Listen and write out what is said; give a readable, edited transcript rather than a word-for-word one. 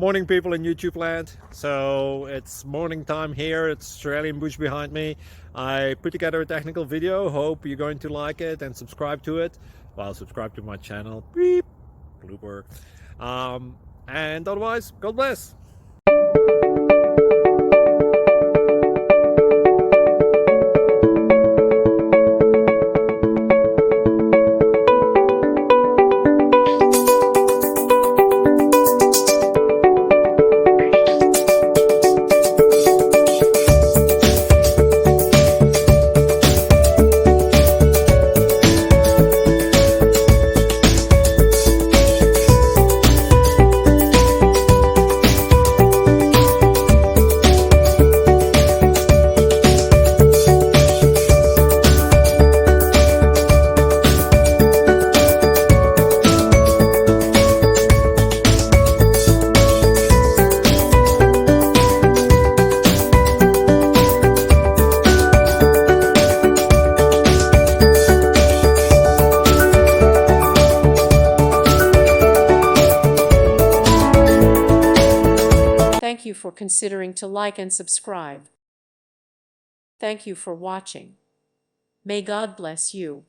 Morning, people in YouTube land. So it's morning time here. It's Australian bush behind me. I put together a technical video. Hope you're going to like it and subscribe to it. Well, subscribe to my channel. Beep. Blooper. And otherwise, God bless. Thank you for considering to like and subscribe. Thank you for watching. May God bless you.